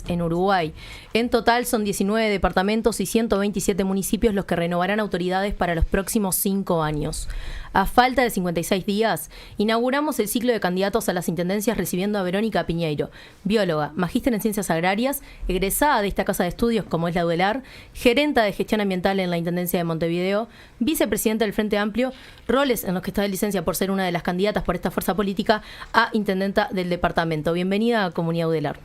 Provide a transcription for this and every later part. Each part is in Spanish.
en Uruguay. En total son 19 departamentos y 127 municipios los que renovarán autoridades para los próximos 5 años. A falta de 56 días, inauguramos el ciclo de candidatos a las intendencias recibiendo a Verónica Piñeiro, bióloga, magíster en ciencias agrarias, egresada de esta casa de estudios como es la UDELAR, gerenta de gestión ambiental en la Intendencia de Montevideo, vicepresidenta del Frente Amplio, roles en los que está de licencia por ser una de las candidatas por esta fuerza política a intendenta del departamento. Bienvenida a Comunidad UDELAR.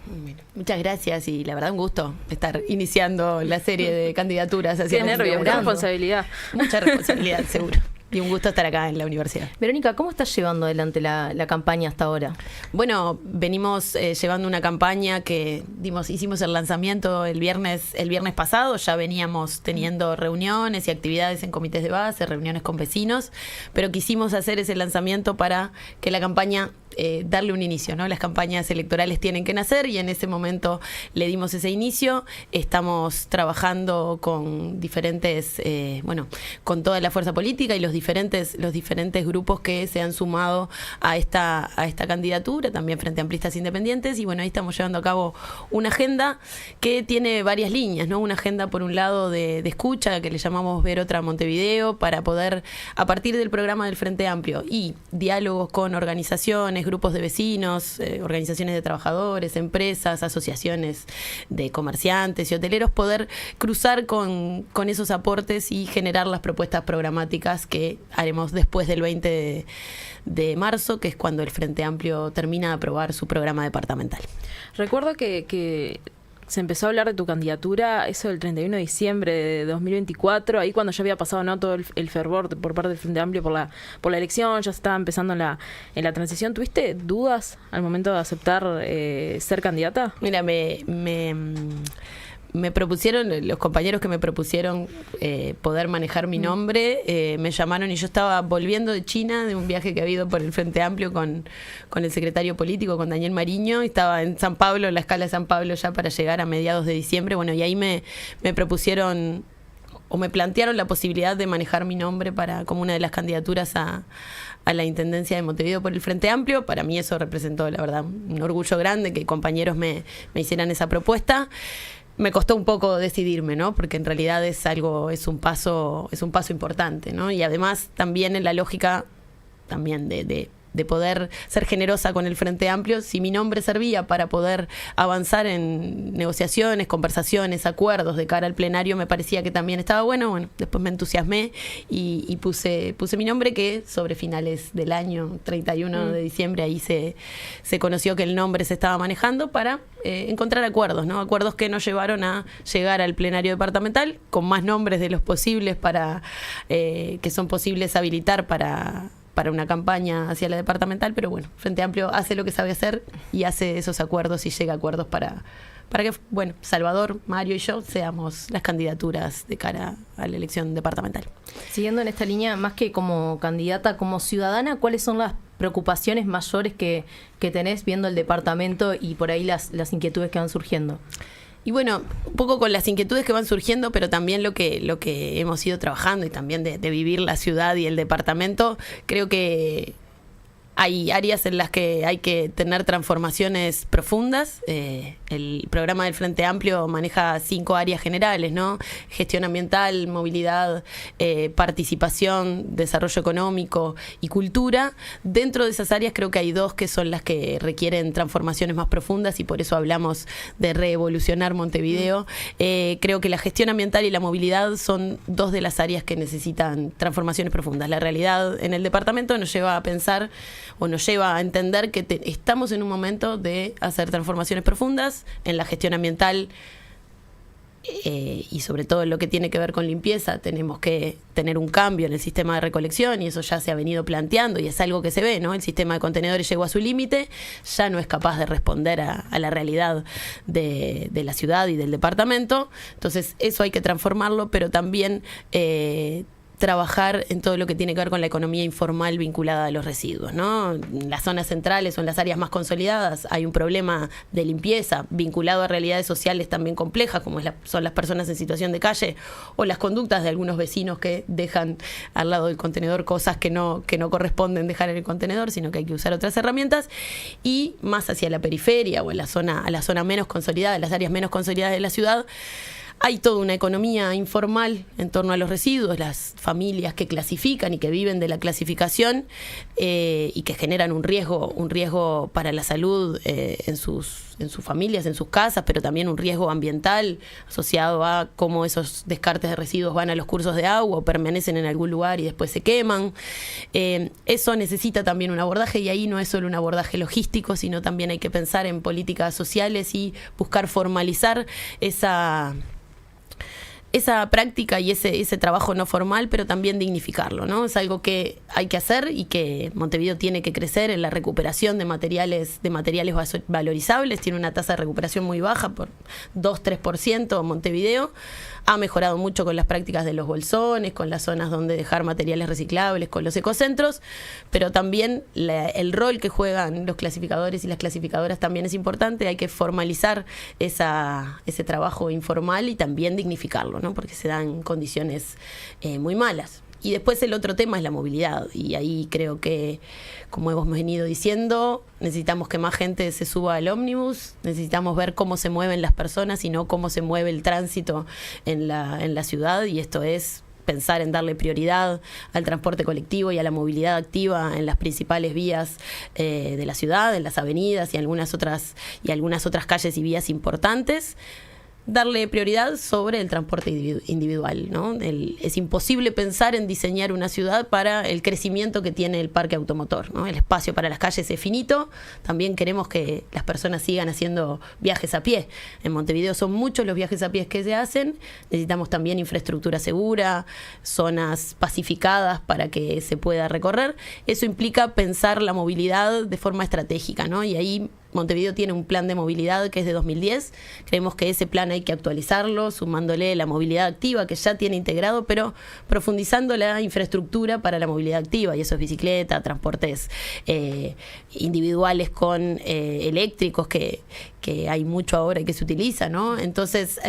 Muchas gracias y la verdad un gusto estar iniciando la serie de candidaturas. Qué nervios, mucha responsabilidad. Mucha responsabilidad, seguro. Y un gusto estar acá en la universidad. Verónica, ¿cómo estás llevando adelante la campaña hasta ahora? Bueno, venimos llevando una campaña que hicimos el lanzamiento el viernes pasado. Ya veníamos teniendo reuniones y actividades en comités de base, reuniones con vecinos, pero quisimos hacer ese lanzamiento para que la campaña darle un inicio, ¿no? Las campañas electorales tienen que nacer y en ese momento le dimos ese inicio. Estamos trabajando con diferentes, con toda la fuerza política y los diferentes grupos que se han sumado a esta candidatura, también Frente Amplistas Independientes, y bueno, ahí estamos llevando a cabo una agenda que tiene varias líneas, ¿no? Una agenda por un lado de escucha, que le llamamos Ver Otra Montevideo, para poder, a partir del programa del Frente Amplio y diálogos con organizaciones, grupos de vecinos, organizaciones de trabajadores, empresas, asociaciones de comerciantes y hoteleros, poder cruzar con esos aportes y generar las propuestas programáticas que haremos después del 20 de marzo, que es cuando el Frente Amplio termina de aprobar su programa departamental. Recuerdo que se empezó a hablar de tu candidatura, eso el 31 de diciembre de 2024, ahí cuando ya había pasado, ¿no?, todo el fervor por parte del Frente Amplio por la elección, ya se estaba empezando en la transición. ¿Tuviste dudas al momento de aceptar ser candidata? Mira, me propusieron, los compañeros que me propusieron poder manejar mi nombre, me llamaron y yo estaba volviendo de China, de un viaje que había ido por el Frente Amplio con el secretario político, con Daniel Mariño, y estaba en San Pablo, en la escala de San Pablo, ya para llegar a mediados de diciembre. Bueno, y ahí me propusieron o me plantearon la posibilidad de manejar mi nombre como una de las candidaturas a la Intendencia de Montevideo por el Frente Amplio. Para mí eso representó, la verdad, un orgullo grande que compañeros me hicieran esa propuesta. Me costó un poco decidirme, ¿no? Porque en realidad es un paso importante, ¿no? Y además también en la lógica también de poder ser generosa con el Frente Amplio, si mi nombre servía para poder avanzar en negociaciones, conversaciones, acuerdos de cara al plenario, me parecía que también estaba bueno. Bueno, después me entusiasmé y puse mi nombre, que sobre finales del año, 31 de diciembre, ahí se conoció que el nombre se estaba manejando para encontrar acuerdos, ¿no? Acuerdos que nos llevaron a llegar al plenario departamental con más nombres de los posibles que son posibles habilitar para una campaña hacia la departamental, pero bueno, Frente Amplio hace lo que sabe hacer y hace esos acuerdos y llega a acuerdos para que, bueno, Salvador, Mario y yo seamos las candidaturas de cara a la elección departamental. Siguiendo en esta línea, más que como candidata, como ciudadana, ¿cuáles son las preocupaciones mayores que tenés viendo el departamento y por ahí las inquietudes que van surgiendo? Y bueno, un poco con las inquietudes que van surgiendo, pero también lo que hemos ido trabajando y también de vivir la ciudad y el departamento, creo que hay áreas en las que hay que tener transformaciones profundas. El programa del Frente Amplio maneja 5 áreas generales, ¿no? Gestión ambiental, movilidad, participación, desarrollo económico y cultura. Dentro de esas áreas creo que hay 2 que son las que requieren transformaciones más profundas y por eso hablamos de reevolucionar Montevideo. Creo que la gestión ambiental y la movilidad son 2 de las áreas que necesitan transformaciones profundas. La realidad en el departamento nos lleva a pensar o nos lleva a entender que estamos en un momento de hacer transformaciones profundas en la gestión ambiental y sobre todo en lo que tiene que ver con limpieza. Tenemos que tener un cambio en el sistema de recolección y eso ya se ha venido planteando y es algo que se ve, ¿no? El sistema de contenedores llegó a su límite, ya no es capaz de responder a la realidad de la ciudad y del departamento. Entonces eso hay que transformarlo, pero también trabajar en todo lo que tiene que ver con la economía informal vinculada a los residuos, ¿no? En las zonas centrales o en las áreas más consolidadas hay un problema de limpieza vinculado a realidades sociales también complejas, como son las personas en situación de calle o las conductas de algunos vecinos que dejan al lado del contenedor cosas que no corresponden dejar en el contenedor, sino que hay que usar otras herramientas. Y más hacia la periferia o a la zona menos consolidada, las áreas menos consolidadas de la ciudad, hay toda una economía informal en torno a los residuos, las familias que clasifican y que viven de la clasificación y que generan un riesgo para la salud en sus familias, en sus casas, pero también un riesgo ambiental asociado a cómo esos descartes de residuos van a los cursos de agua o permanecen en algún lugar y después se queman. Eso necesita también un abordaje, y ahí no es solo un abordaje logístico, sino también hay que pensar en políticas sociales y buscar formalizar esa práctica y ese trabajo no formal, pero también dignificarlo, ¿no? Es algo que hay que hacer y que Montevideo tiene que crecer en la recuperación de materiales valorizables. Tiene una tasa de recuperación muy baja, por 2-3% Montevideo. Ha mejorado mucho con las prácticas de los bolsones, con las zonas donde dejar materiales reciclables, con los ecocentros, pero también el rol que juegan los clasificadores y las clasificadoras también es importante. Hay que formalizar ese trabajo informal y también dignificarlo, ¿no? Porque se dan condiciones muy malas. Y después el otro tema es la movilidad, y ahí creo que, como hemos venido diciendo, necesitamos que más gente se suba al ómnibus, necesitamos ver cómo se mueven las personas y no cómo se mueve el tránsito en la ciudad, y esto es pensar en darle prioridad al transporte colectivo y a la movilidad activa en las principales vías de la ciudad, en las avenidas y algunas otras calles y vías importantes. Darle prioridad sobre el transporte individual, ¿no? Es imposible pensar en diseñar una ciudad para el crecimiento que tiene el parque automotor, ¿no? El espacio para las calles es finito. También queremos que las personas sigan haciendo viajes a pie. En Montevideo son muchos los viajes a pie que se hacen. Necesitamos también infraestructura segura, zonas pacificadas para que se pueda recorrer. Eso implica pensar la movilidad de forma estratégica, ¿no? Y ahí Montevideo tiene un plan de movilidad que es de 2010. Creemos que ese plan hay que actualizarlo, sumándole la movilidad activa que ya tiene integrado, pero profundizando la infraestructura para la movilidad activa, y eso es bicicleta, transportes individuales con eléctricos, que hay mucho ahora y que se utiliza, ¿no? Entonces,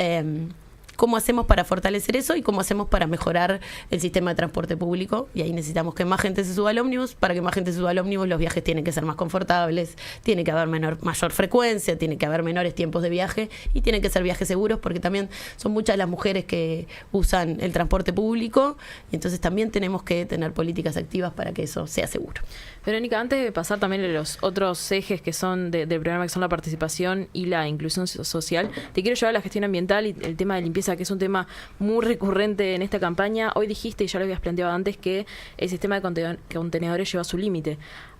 ¿cómo hacemos para fortalecer eso y cómo hacemos para mejorar el sistema de transporte público? Y ahí necesitamos que más gente se suba al ómnibus. Para que más gente se suba al ómnibus, los viajes tienen que ser más confortables, tiene que haber mayor frecuencia, tiene que haber menores tiempos de viaje y tienen que ser viajes seguros, porque también son muchas las mujeres que usan el transporte público, y entonces también tenemos que tener políticas activas para que eso sea seguro. Verónica, antes de pasar también a los otros ejes que son del programa, que son la participación y la inclusión social, te quiero llevar a la gestión ambiental y el tema de limpieza, que es un tema muy recurrente en esta campaña. Hoy dijiste, y ya lo habías planteado antes, que el sistema de contenedores lleva a su límite.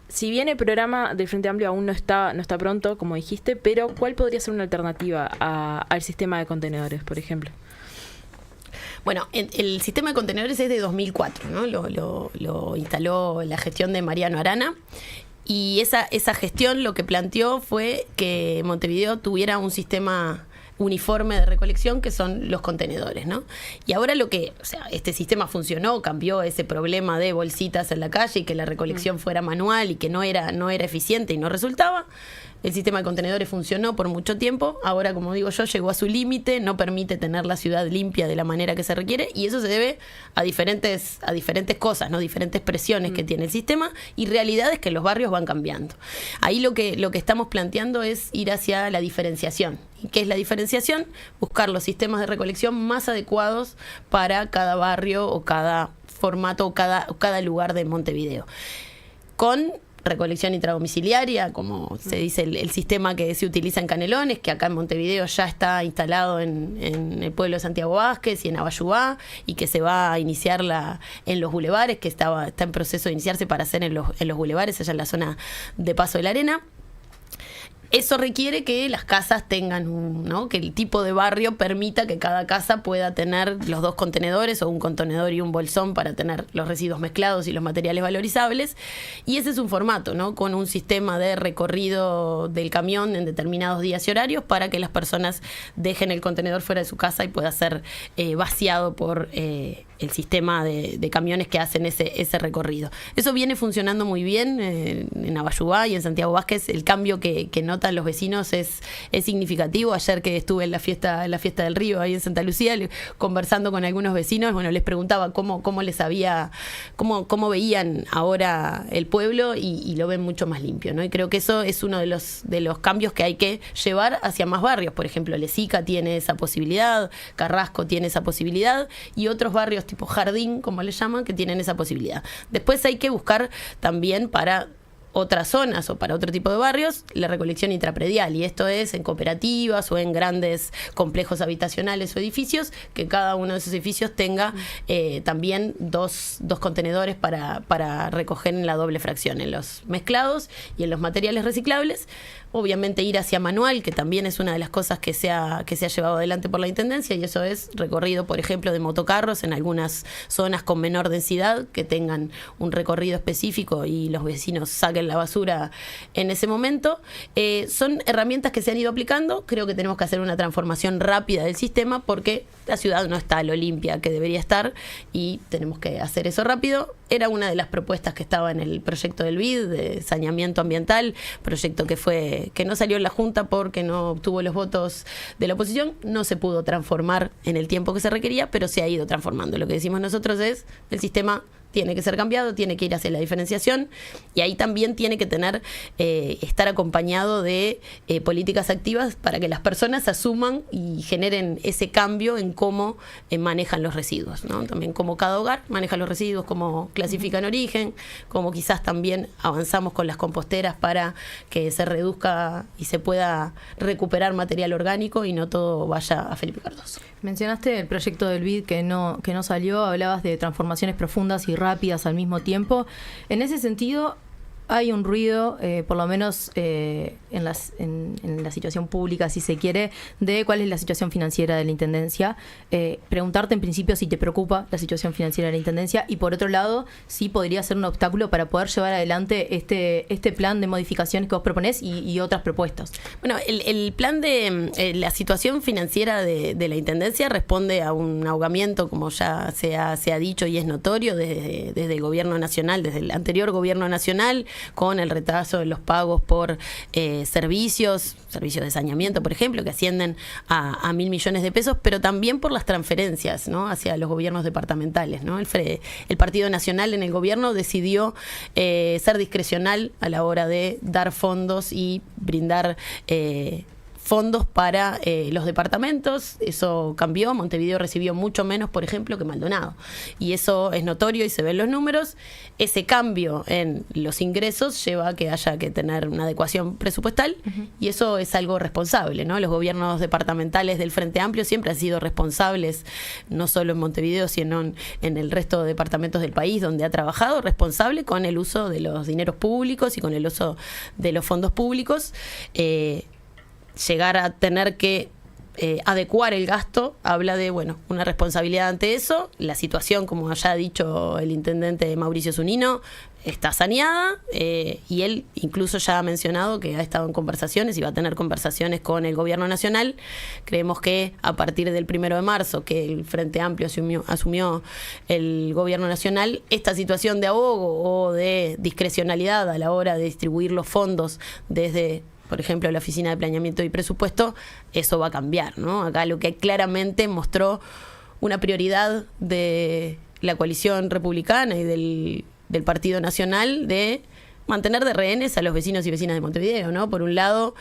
Si bien el programa del Frente Amplio aún no está pronto, como dijiste, pero ¿cuál podría ser una alternativa al sistema de contenedores, por ejemplo? Bueno, el sistema de contenedores es de 2004, ¿no? Lo instaló la gestión de Mariano Arana, y esa gestión lo que planteó fue que Montevideo tuviera un sistema uniforme de recolección, que son los contenedores, ¿no? Y ahora este sistema funcionó, cambió ese problema de bolsitas en la calle y que la recolección fuera manual y que no era eficiente y no resultaba. El sistema de contenedores funcionó por mucho tiempo. Ahora, como digo yo, llegó a su límite, no permite tener la ciudad limpia de la manera que se requiere, y eso se debe a diferentes cosas, ¿no? Diferentes presiones que tiene el sistema y realidades que los barrios van cambiando. Ahí lo que estamos planteando es ir hacia la diferenciación. ¿Y qué es la diferenciación? Buscar los sistemas de recolección más adecuados para cada barrio o cada formato o cada lugar de Montevideo. Con recolección intradomiciliaria, como se dice el sistema que se utiliza en Canelones, que acá en Montevideo ya está instalado en el pueblo de Santiago Vázquez y en Abayubá, y que se va a iniciar en los bulevares, que está en proceso de iniciarse para hacer en los bulevares, allá en la zona de Paso de la Arena. eso requiere que las casas tengan ¿no? Que el tipo de barrio permita que cada casa pueda tener los 2 contenedores o un contenedor y un bolsón para tener los residuos mezclados y los materiales valorizables. Y ese es un formato, ¿no? Con un sistema de recorrido del camión en determinados días y horarios para que las personas dejen el contenedor fuera de su casa y pueda ser vaciado por el sistema de camiones que hacen ese recorrido. Eso viene funcionando muy bien en Abayubá y en Santiago Vázquez. El cambio que notan los vecinos es significativo. Ayer que estuve en la fiesta del Río ahí en Santa Lucía, conversando con algunos vecinos, bueno, les preguntaba cómo veían ahora el pueblo y lo ven mucho más limpio, ¿no? Y creo que eso es uno de los cambios que hay que llevar hacia más barrios. Por ejemplo, Lesica tiene esa posibilidad, Carrasco tiene esa posibilidad y otros barrios tipo Jardín, como le llaman, que tienen esa posibilidad. Después hay que buscar también para otras zonas o para otro tipo de barrios la recolección intrapredial, y esto es en cooperativas o en grandes complejos habitacionales o edificios, que cada uno de esos edificios tenga también dos contenedores para recoger en la doble fracción, en los mezclados y en los materiales reciclables. Obviamente ir hacia manual, que también es una de las cosas que se ha llevado adelante por la Intendencia, y eso es recorrido, por ejemplo, de motocarros en algunas zonas con menor densidad, que tengan un recorrido específico y los vecinos saquen la basura en ese momento. Son herramientas que se han ido aplicando. Creo que tenemos que hacer una transformación rápida del sistema porque la ciudad no está a lo limpia que debería estar y tenemos que hacer eso rápido. Era una de las propuestas que estaba en el proyecto del BID, de saneamiento ambiental, proyecto que no salió en la Junta porque no obtuvo los votos de la oposición, no se pudo transformar en el tiempo que se requería, pero se ha ido transformando. Lo que decimos nosotros es, el sistema tiene que ser cambiado, tiene que ir hacia la diferenciación, y ahí también tiene que estar acompañado de políticas activas para que las personas asuman y generen ese cambio en cómo manejan los residuos, ¿no? También cómo cada hogar maneja los residuos, cómo clasifican origen, cómo quizás también avanzamos con las composteras para que se reduzca y se pueda recuperar material orgánico y no todo vaya a Felipe Cardoso. Mencionaste el proyecto del BID que no salió, hablabas de transformaciones profundas y rápidas al mismo tiempo. En ese sentido, hay un ruido, por lo menos en la situación pública, si se quiere, de cuál es la situación financiera de la Intendencia. Preguntarte en principio si te preocupa la situación financiera de la Intendencia y, por otro lado, si podría ser un obstáculo para poder llevar adelante este plan de modificaciones que vos proponés y otras propuestas. Bueno, el plan de la situación financiera de la Intendencia responde a un ahogamiento, como ya se ha dicho y es notorio, desde el gobierno nacional, desde el anterior gobierno nacional, con el retraso de los pagos por servicios de saneamiento, por ejemplo, que ascienden a 1.000 millones de pesos, pero también por las transferencias, ¿no?, hacia los gobiernos departamentales, ¿no? El Partido Nacional en el gobierno decidió ser discrecional a la hora de dar fondos y brindar fondos para los departamentos. Eso cambió. Montevideo recibió mucho menos, por ejemplo, que Maldonado. Y eso es notorio y se ven los números. Ese cambio en los ingresos lleva a que haya que tener una adecuación presupuestal, y eso es algo responsable, ¿no? Los gobiernos departamentales del Frente Amplio siempre han sido responsables, no solo en Montevideo, sino en el resto de departamentos del país donde ha trabajado, responsable con el uso de los dineros públicos y con el uso de los fondos públicos. Llegar a tener que adecuar el gasto habla de, bueno, una responsabilidad ante eso. La situación, como ya ha dicho el intendente Mauricio Zunino, está saneada, y él incluso ya ha mencionado que ha estado en conversaciones y va a tener conversaciones con el gobierno nacional. Creemos que a partir del 1 de marzo, que el Frente Amplio asumió el gobierno nacional, esta situación de ahogo o de discrecionalidad a la hora de distribuir los fondos desde, por ejemplo, la Oficina de Planeamiento y Presupuesto, eso va a cambiar, ¿no? Acá lo que claramente mostró una prioridad de la coalición republicana y del Partido Nacional de mantener de rehenes a los vecinos y vecinas de Montevideo, ¿no? Por un lado,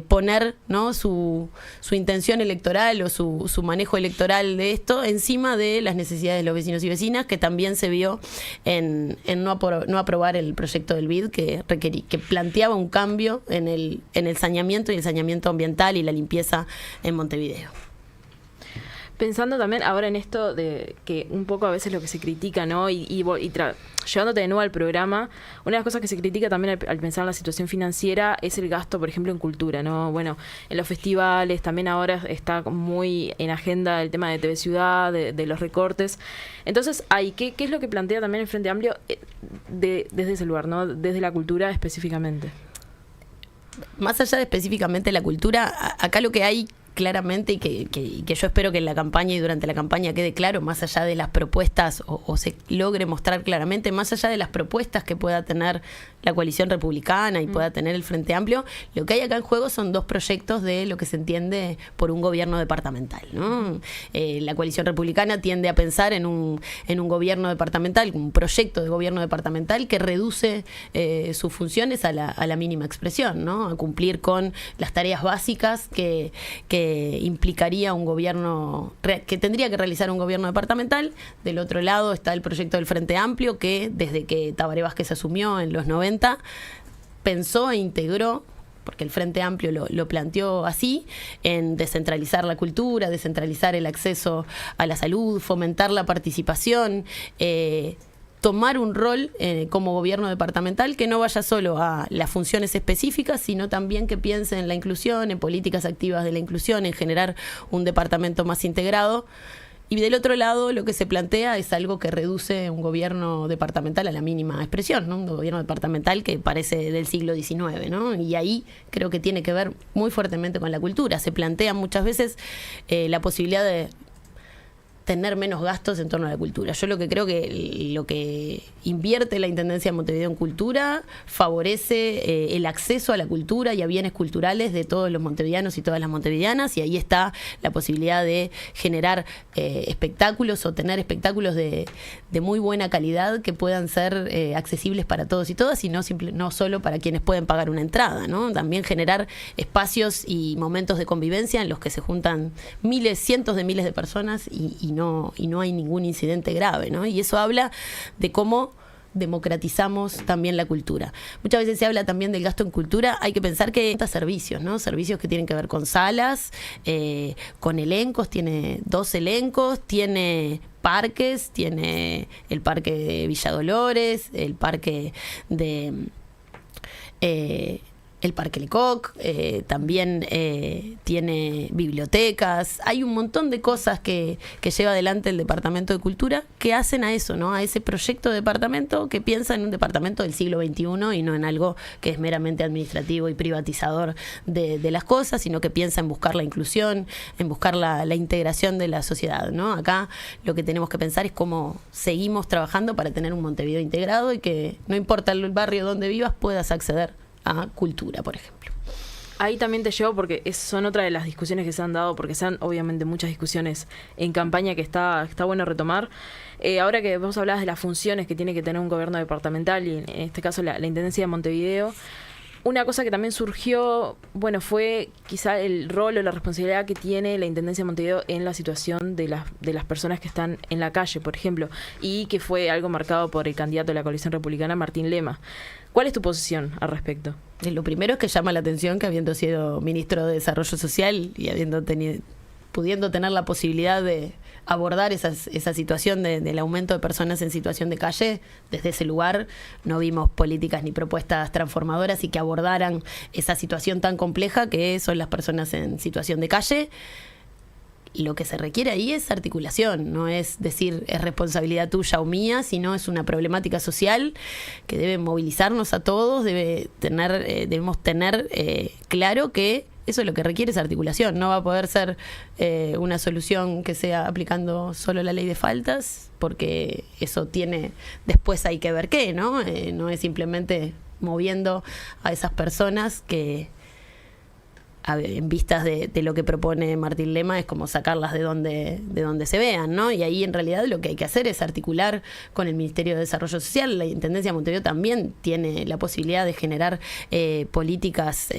poner, ¿no?, su intención electoral o su manejo electoral de esto encima de las necesidades de los vecinos y vecinas, que también se vio en no aprobar el proyecto del BID que planteaba un cambio en el saneamiento y el saneamiento ambiental y la limpieza en Montevideo. Pensando también ahora en esto de que un poco a veces lo que se critica, ¿no? Llevándote de nuevo al programa, una de las cosas que se critica también al pensar en la situación financiera es el gasto, por ejemplo, en cultura, ¿no? Bueno, en los festivales también ahora está muy en agenda el tema de TV Ciudad, de los recortes. Entonces, ¿qué es lo que plantea también el Frente Amplio desde ese lugar, ¿no? Desde la cultura específicamente? Más allá de específicamente la cultura, acá lo que hay claramente y que yo espero que en la campaña y durante la campaña quede claro, más allá de las propuestas o se logre mostrar claramente, más allá de las propuestas que pueda tener la coalición republicana y pueda tener el Frente Amplio, lo que hay acá en juego son dos proyectos de lo que se entiende por un gobierno departamental, ¿no? La coalición republicana tiende a pensar en un gobierno departamental, un proyecto de gobierno departamental que reduce sus funciones a la mínima expresión, ¿no? A cumplir con las tareas básicas que implicaría un gobierno, que tendría que realizar un gobierno departamental. Del otro lado está el proyecto del Frente Amplio, que desde que Tabaré Vázquez asumió en los 90, pensó e integró, porque el Frente Amplio lo planteó así, en descentralizar la cultura, descentralizar el acceso a la salud, fomentar la participación, tomar un rol como gobierno departamental que no vaya solo a las funciones específicas, sino también que piense en la inclusión, en políticas activas de la inclusión, en generar un departamento más integrado. Y del otro lado, lo que se plantea es algo que reduce un gobierno departamental a la mínima expresión, ¿no? Un gobierno departamental que parece del siglo XIX, ¿no? Y ahí creo que tiene que ver muy fuertemente con la cultura. Se plantea muchas veces la posibilidad de tener menos gastos en torno a la cultura. Yo lo que creo que lo que invierte la Intendencia de Montevideo en cultura favorece el acceso a la cultura y a bienes culturales de todos los montevideanos y todas las montevideanas, y ahí está la posibilidad de generar espectáculos o tener espectáculos de muy buena calidad que puedan ser accesibles para todos y todas, y no solo para quienes pueden pagar una entrada, ¿no? También generar espacios y momentos de convivencia en los que se juntan miles, cientos de miles de personas y no hay ningún incidente grave, ¿no? Y eso habla de cómo democratizamos también la cultura. Muchas veces se habla también del gasto en cultura. Hay que pensar que hay servicios, ¿no? Servicios que tienen que ver con salas, con elencos, tiene 2 elencos, tiene parques, tiene el parque de Villa Dolores, el parque de el Parque Lecoq, también tiene bibliotecas. Hay un montón de cosas que lleva adelante el Departamento de Cultura que hacen a eso, ¿no? A ese proyecto de departamento que piensa en un departamento del siglo XXI y no en algo que es meramente administrativo y privatizador de las cosas, sino que piensa en buscar la inclusión, en buscar la integración de la sociedad, ¿no? Acá lo que tenemos que pensar es cómo seguimos trabajando para tener un Montevideo integrado y que no importa el barrio donde vivas puedas acceder a cultura, por ejemplo. Ahí también te llevo porque son otra de las discusiones que se han dado, porque se han obviamente muchas discusiones en campaña que está bueno retomar. Ahora que vos hablabas de las funciones que tiene que tener un gobierno departamental y en este caso la Intendencia de Montevideo, una cosa que también surgió, bueno, fue quizá el rol o la responsabilidad que tiene la Intendencia de Montevideo en la situación de las personas que están en la calle, por ejemplo, y que fue algo marcado por el candidato de la coalición republicana, Martín Lema. ¿Cuál es tu posición al respecto? Lo primero es que llama la atención que habiendo sido ministro de Desarrollo Social y pudiendo tener la posibilidad de abordar esa situación del aumento de personas en situación de calle, desde ese lugar no vimos políticas ni propuestas transformadoras y que abordaran esa situación tan compleja que son las personas en situación de calle. Lo que se requiere ahí es articulación, no es decir es responsabilidad tuya o mía, sino es una problemática social que debe movilizarnos a todos, debemos tener claro que eso lo que requiere es articulación. No va a poder ser una solución que sea aplicando solo la ley de faltas, porque eso después hay que ver qué, ¿no? No es simplemente moviendo a esas personas que en vistas de lo que propone Martín Lema es como sacarlas de donde se vean, ¿no? Y ahí en realidad lo que hay que hacer es articular con el Ministerio de Desarrollo Social. La Intendencia de Montevideo también tiene la posibilidad de generar políticas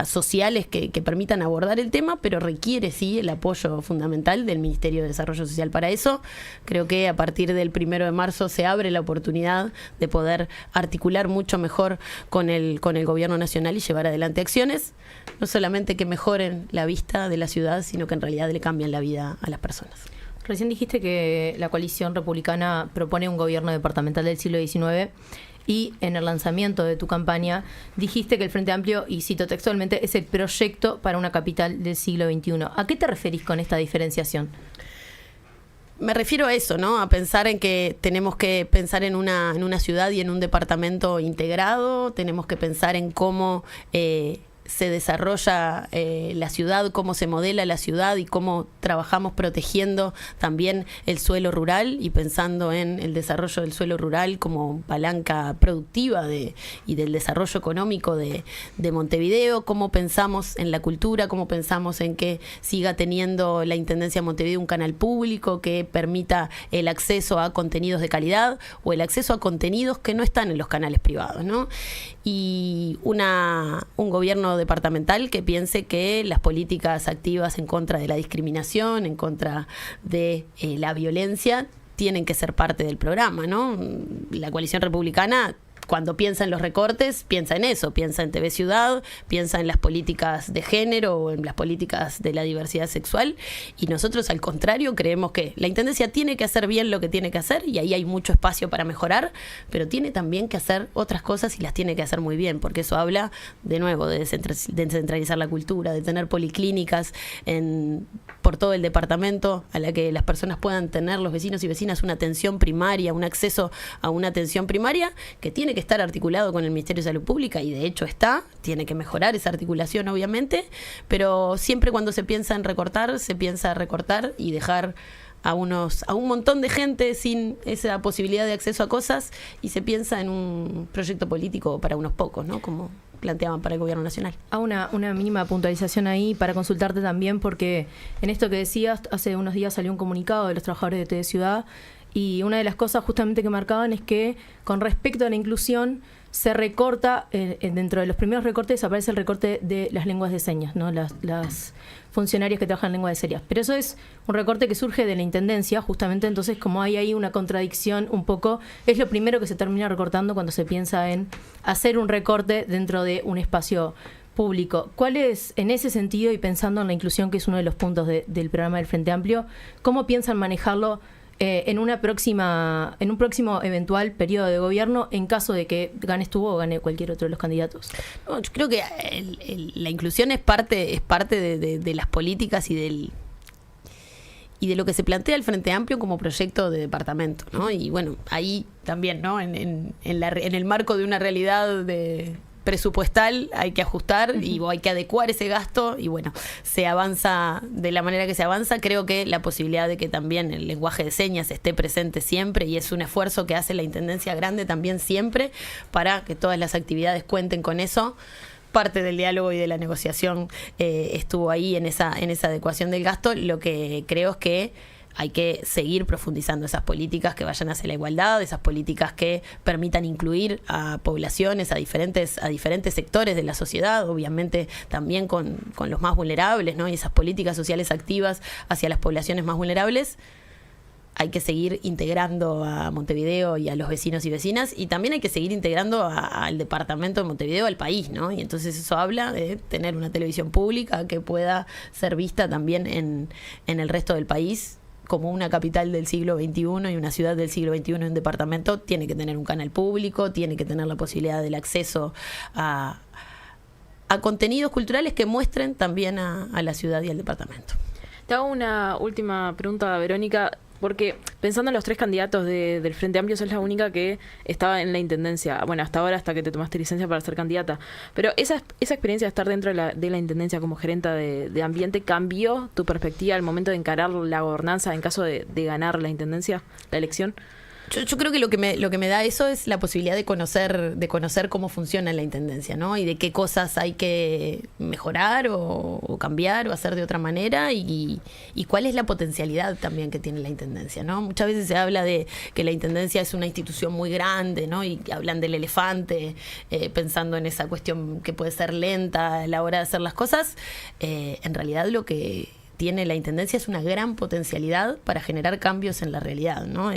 sociales que permitan abordar el tema, pero requiere sí el apoyo fundamental del Ministerio de Desarrollo Social. Para eso creo que a partir del 1 de marzo se abre la oportunidad de poder articular mucho mejor con el gobierno nacional y llevar adelante acciones, no solamente que mejoren la vista de la ciudad, sino que en realidad le cambian la vida a las personas. Recién dijiste que la coalición republicana propone un gobierno departamental del siglo XIX. Y en el lanzamiento de tu campaña dijiste que el Frente Amplio, y cito textualmente, es el proyecto para una capital del siglo XXI. ¿A qué te referís con esta diferenciación? Me refiero a eso, ¿no? A pensar en que tenemos que pensar en una ciudad y en un departamento integrado, tenemos que pensar en cómo se desarrolla la ciudad, cómo se modela la ciudad y cómo trabajamos protegiendo también el suelo rural y pensando en el desarrollo del suelo rural como palanca productiva y del desarrollo económico de Montevideo, cómo pensamos en la cultura, cómo pensamos en que siga teniendo la Intendencia de Montevideo un canal público que permita el acceso a contenidos de calidad o el acceso a contenidos que no están en los canales privados, ¿no? Y un gobierno departamental que piense que las políticas activas en contra de la discriminación, en contra de la violencia, tienen que ser parte del programa, ¿no? La coalición republicana, cuando piensa en los recortes, piensa en eso, piensa en TV Ciudad, piensa en las políticas de género o en las políticas de la diversidad sexual, y nosotros al contrario creemos que la Intendencia tiene que hacer bien lo que tiene que hacer y ahí hay mucho espacio para mejorar, pero tiene también que hacer otras cosas y las tiene que hacer muy bien, porque eso habla de nuevo de descentralizar la cultura, de tener policlínicas por todo el departamento a la que las personas puedan tener, los vecinos y vecinas, una atención primaria, un acceso a una atención primaria que tiene que estar articulado con el Ministerio de Salud Pública, y de hecho tiene que mejorar esa articulación obviamente, pero siempre cuando se piensa en recortar, se piensa recortar y dejar a un montón de gente sin esa posibilidad de acceso a cosas, y se piensa en un proyecto político para unos pocos, ¿no? Como planteaban para el gobierno nacional. Una mínima puntualización ahí para consultarte también, porque en esto que decías, hace unos días salió un comunicado de los trabajadores de TV Ciudad, y una de las cosas justamente que marcaban es que con respecto a la inclusión se recorta, dentro de los primeros recortes aparece el recorte de las lenguas de señas, ¿no? Las funcionarios que trabajan en lengua de señas. Pero eso es un recorte que surge de la Intendencia, justamente. Entonces, como hay ahí una contradicción un poco, es lo primero que se termina recortando cuando se piensa en hacer un recorte dentro de un espacio público. ¿Cuál es, en ese sentido, y pensando en la inclusión, que es uno de los puntos del programa del Frente Amplio, cómo piensan manejarlo en un próximo eventual periodo de gobierno, en caso de que ganes tú o gane cualquier otro de los candidatos? No, yo creo que la inclusión es parte de las políticas y de lo que se plantea el Frente Amplio como proyecto de departamento, ¿no? Y bueno, ahí también, ¿no? En el marco de una realidad presupuestal hay que ajustar y hay que adecuar ese gasto, y bueno, se avanza de la manera que se avanza. Creo que la posibilidad de que también el lenguaje de señas esté presente siempre, y es un esfuerzo que hace la Intendencia Grande también siempre para que todas las actividades cuenten con eso. Parte del diálogo y de la negociación estuvo ahí en esa adecuación del gasto. Lo que creo es que hay que seguir profundizando esas políticas que vayan hacia la igualdad, esas políticas que permitan incluir a poblaciones, a diferentes sectores de la sociedad, obviamente también con los más vulnerables, ¿no? Y esas políticas sociales activas hacia las poblaciones más vulnerables. Hay que seguir integrando a Montevideo y a los vecinos y vecinas, y también hay que seguir integrando al departamento de Montevideo, al país, ¿no? Y entonces eso habla de tener una televisión pública que pueda ser vista también en el resto del país como una capital del siglo XXI y una ciudad del siglo XXI en un departamento. Tiene que tener un canal público, tiene que tener la posibilidad del acceso a contenidos culturales que muestren también a la ciudad y al departamento. Te hago una última pregunta, Verónica, porque pensando en los 3 candidatos del Frente Amplio, sos la única que estaba en la Intendencia. Bueno, hasta ahora, hasta que te tomaste licencia para ser candidata. Pero esa experiencia de estar dentro de la Intendencia como gerenta de Ambiente, ¿cambió tu perspectiva al momento de encarar la gobernanza en caso de ganar la Intendencia, la elección? Yo creo que lo que me da eso es la posibilidad de conocer cómo funciona la intendencia, ¿no? Y de qué cosas hay que mejorar o cambiar o hacer de otra manera y cuál es la potencialidad también que tiene la intendencia, ¿no? Muchas veces se habla de que la intendencia es una institución muy grande, ¿no? Y hablan del elefante, pensando en esa cuestión que puede ser lenta a la hora de hacer las cosas. En realidad lo que tiene la intendencia es una gran potencialidad para generar cambios en la realidad, ¿no?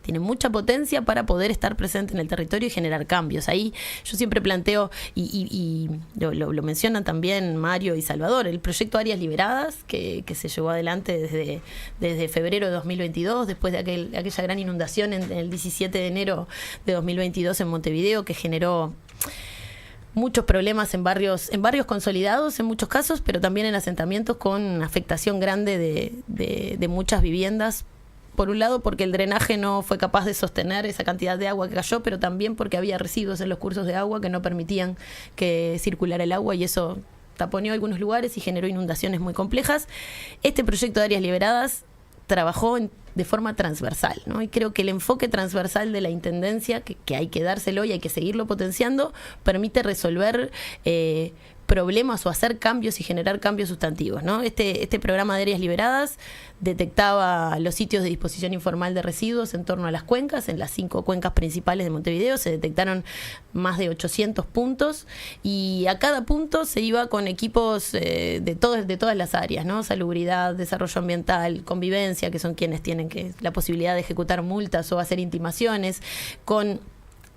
Tiene mucha potencia para poder estar presente en el territorio y generar cambios. Ahí yo siempre planteo, y lo mencionan también Mario y Salvador, el proyecto Áreas Liberadas, que se llevó adelante desde febrero de 2022, después de aquella gran inundación en el 17 de enero de 2022 en Montevideo, que generó muchos problemas en barrios consolidados en muchos casos, pero también en asentamientos con afectación grande de muchas viviendas. Por un lado, porque el drenaje no fue capaz de sostener esa cantidad de agua que cayó, pero también porque había residuos en los cursos de agua que no permitían que circulara el agua y eso taponeó algunos lugares y generó inundaciones muy complejas. Este proyecto de Áreas Liberadas trabajó de forma transversal, ¿no? Y creo que el enfoque transversal de la intendencia, que hay que dárselo y hay que seguirlo potenciando, permite resolver problemas o hacer cambios y generar cambios sustantivos, ¿no? Este programa de Áreas Liberadas detectaba los sitios de disposición informal de residuos en torno a las cuencas, en las 5 cuencas principales de Montevideo se detectaron más de 800 puntos y a cada punto se iba con equipos de todas las áreas, ¿no? Salubridad, desarrollo ambiental, convivencia, que son quienes tienen la posibilidad de ejecutar multas o hacer intimaciones, con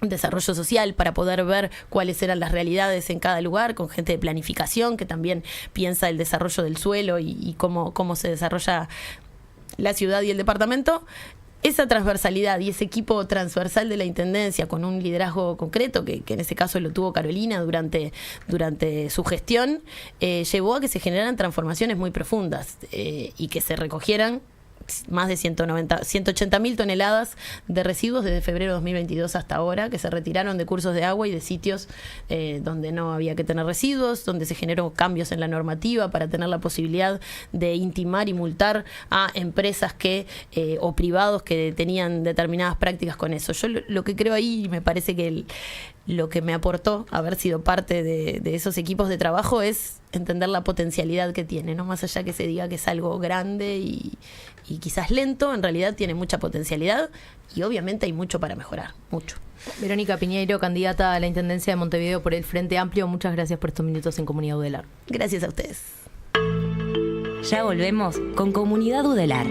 desarrollo social para poder ver cuáles eran las realidades en cada lugar, con gente de planificación que también piensa el desarrollo del suelo y cómo se desarrolla la ciudad y el departamento. Esa transversalidad y ese equipo transversal de la intendencia con un liderazgo concreto, que en ese caso lo tuvo Carolina durante su gestión, llevó a que se generaran transformaciones muy profundas y que se recogieran más de 180.000 toneladas de residuos desde febrero de 2022 hasta ahora, que se retiraron de cursos de agua y de sitios donde no había que tener residuos, donde se generó cambios en la normativa para tener la posibilidad de intimar y multar a empresas o privados que tenían determinadas prácticas con eso. Yo lo que creo ahí, me parece que lo que me aportó haber sido parte de esos equipos de trabajo es entender la potencialidad que tiene, ¿no? Más allá que se diga que es algo grande y quizás lento, en realidad tiene mucha potencialidad y obviamente hay mucho para mejorar, mucho. Verónica Piñeiro, candidata a la Intendencia de Montevideo por el Frente Amplio, muchas gracias por estos minutos en Comunidad Udelar. Gracias a ustedes. Ya volvemos con Comunidad Udelar.